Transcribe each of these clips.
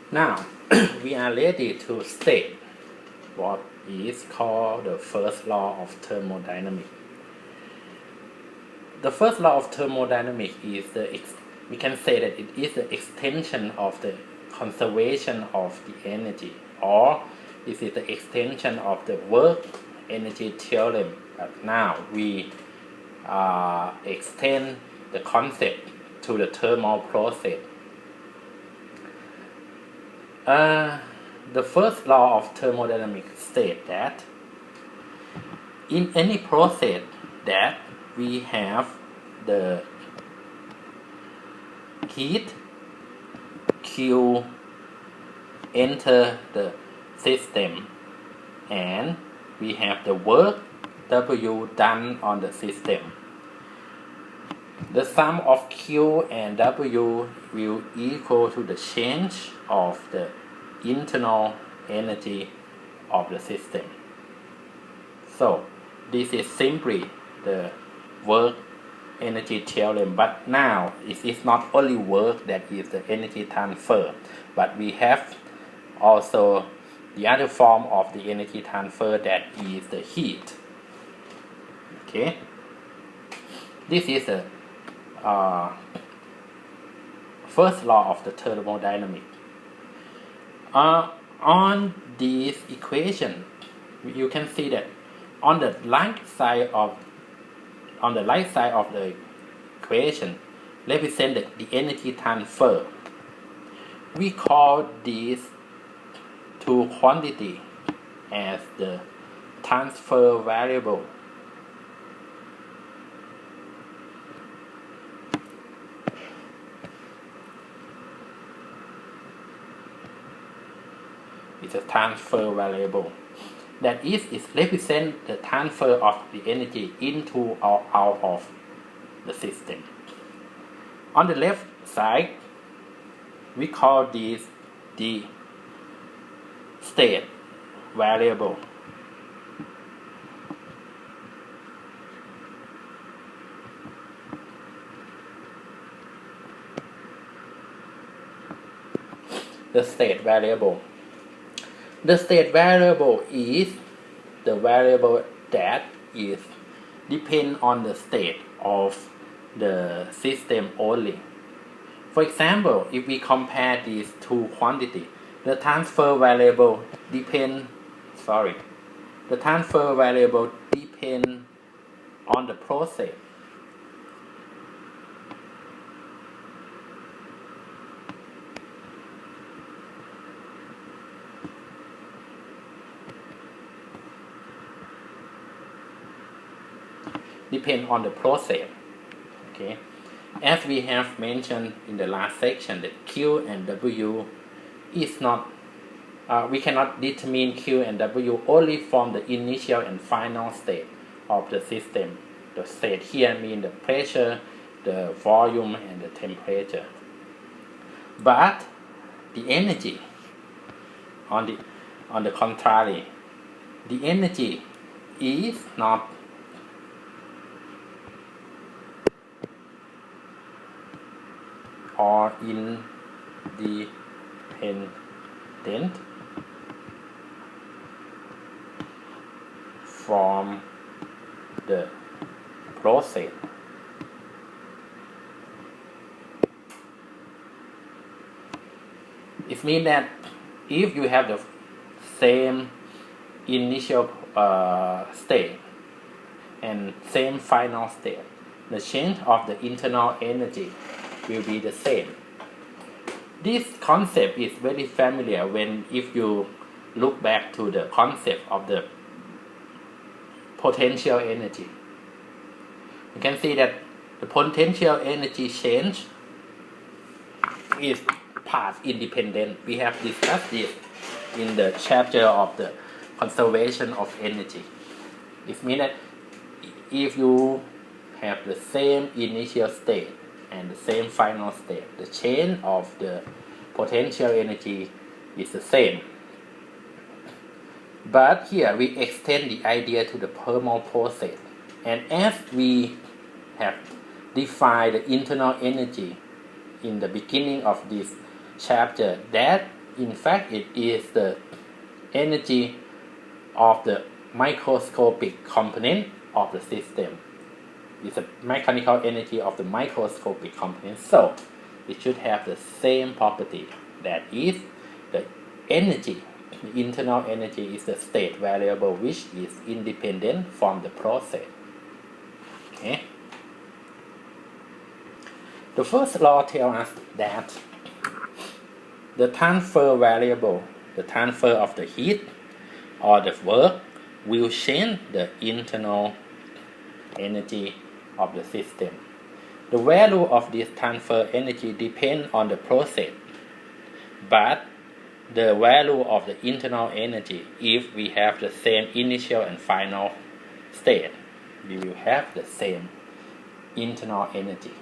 Now, we are ready to state what is called the first law of thermodynamics. The first law of thermodynamics is we can say that it is the extension of the conservation of the energy, or it is the extension of the work energy theorem. But now we extend the concept to the thermal process. The first law of thermodynamics states that in any process that we have the heat Q enter the system and we have the work W done on the system, the sum of Q and W will equal to the change of the internal energy of the system. So this is simply the work energy theorem, but now it is not only work that is the energy transfer, but we have also the other form of the energy transfer, that is the heat. Okay, this is the first law of the thermodynamics. On this equation, you can see that on the right side of the equation represent the energy transfer. We call these two quantity as the transfer variable. It's a transfer variable. That is, it represents the transfer of the energy into or out of the system. On the left side, we call this the state variable. The state variable. The state variable is the variable that is depend on the state of the system only. For example, if we compare these two quantities, the transfer variable depend on the process. Depend on the process. Okay, as we have mentioned in the last section, that Q and W is not we cannot determine Q and W only from the initial and final state of the system. The state here means the pressure, the volume, and the temperature. But the energy, on the contrary, the energy is not or independent from the process. It means that if you have the same initial state and same final state, the change of the internal energy will be the same. This concept is very familiar if you look back to the concept of the potential energy. You can see that the potential energy change is path independent. We have discussed this in the chapter of the conservation of energy. It means that if you have the same initial state and the same final state, the change of the potential energy is the same. But here we extend the idea to the thermal process, and as we have defined the internal energy in the beginning of this chapter, that In fact, it is the energy of the microscopic component of the system. It's a mechanical energy of the microscopic component. So it should have the same property. That is, the energy, the internal energy is the state variable which is independent from the process. Okay. The first law tells us that the transfer variable, the transfer of the heat or the work, will change the internal energy of the system. The value of this transfer energy depends on the process, but the value of the internal energy, if we have the same initial and final state, we will have the same internal energy.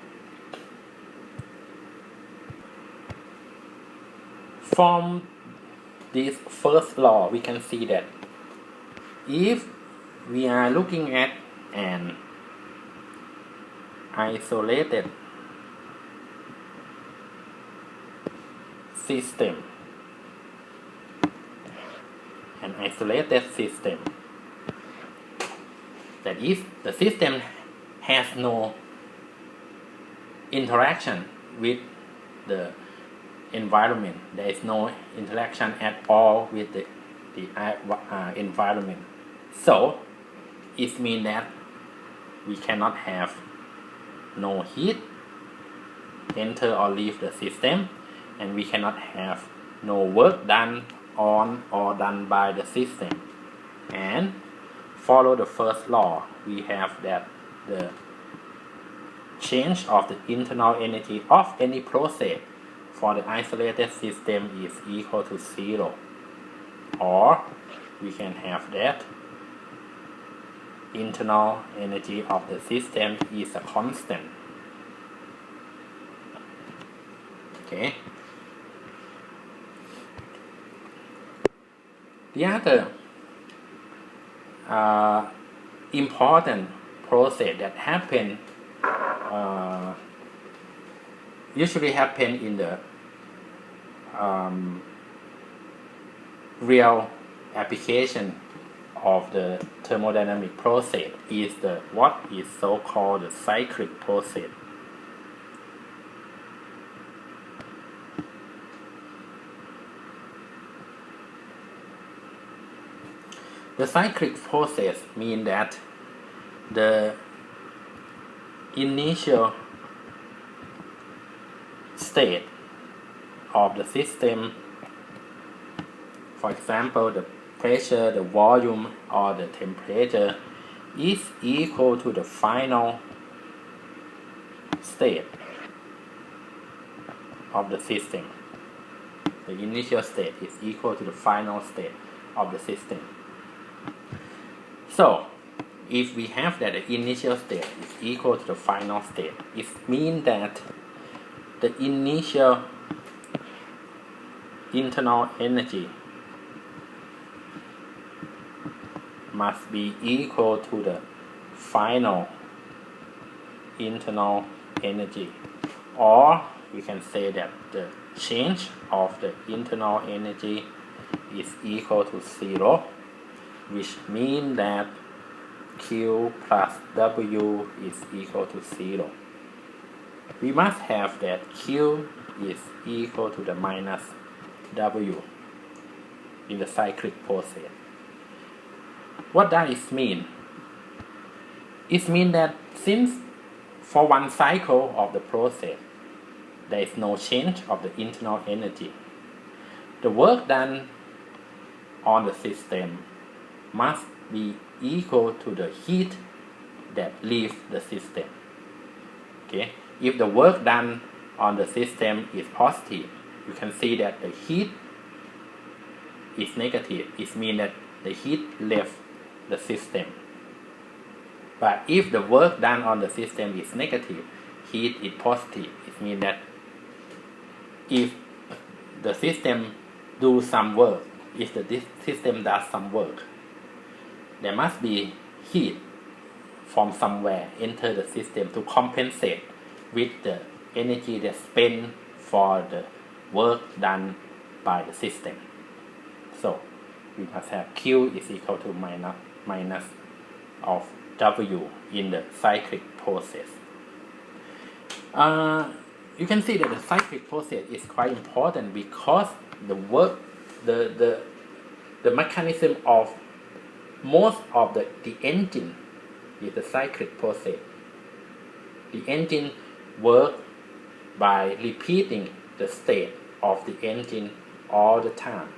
From this first law, we can see that if we are looking at an isolated system, that is, the system has no interaction with the environment. There is no interaction at all with the environment. So it means that we cannot have no heat enter or leave the system, and we cannot have no work done on or done by the system. And follow the first law, we have that the change of the internal energy of any process for the isolated system is equal to 0, or we can have that internal energy of the system is a constant. Okay. The other important process that usually happen in the real application of the thermodynamic process is what is so called the cyclic process. The cyclic process means that the initial state of the system, for example, the pressure, the volume, or the temperature, is equal to the final state of the system. The initial state is equal to the final state of the system. So, if we have that the initial state is equal to the final state, it means that the initial internal energy must be equal to the final internal energy, or we can say that the change of the internal energy is equal to 0, which means that Q plus W is equal to 0. We must have that Q is equal to the minus W in the cyclic process. What does it mean? It means that since for one cycle of the process there is no change of the internal energy, the work done on the system must be equal to the heat that leaves the system. Okay? If the work done on the system is positive, you can see that the heat is negative. It means that the heat left the system. But if the work done on the system is negative, heat is positive. It means that if the system do some work, if the system does some work, there must be heat from somewhere enter the system to compensate with the energy that's spent for the work done by the system. So we must have Q is equal to minus of W in the cyclic process. You can see that the cyclic process is quite important because the mechanism of most of the engine is the cyclic process. The engine works by repeating the state of the engine all the time.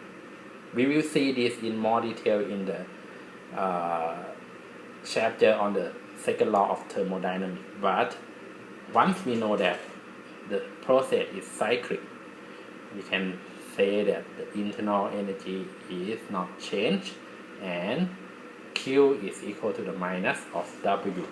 We will see this in more detail in the chapter on the second law of thermodynamics. But once we know that the process is cyclic, we can say that the internal energy is not changed and Q is equal to the minus of W.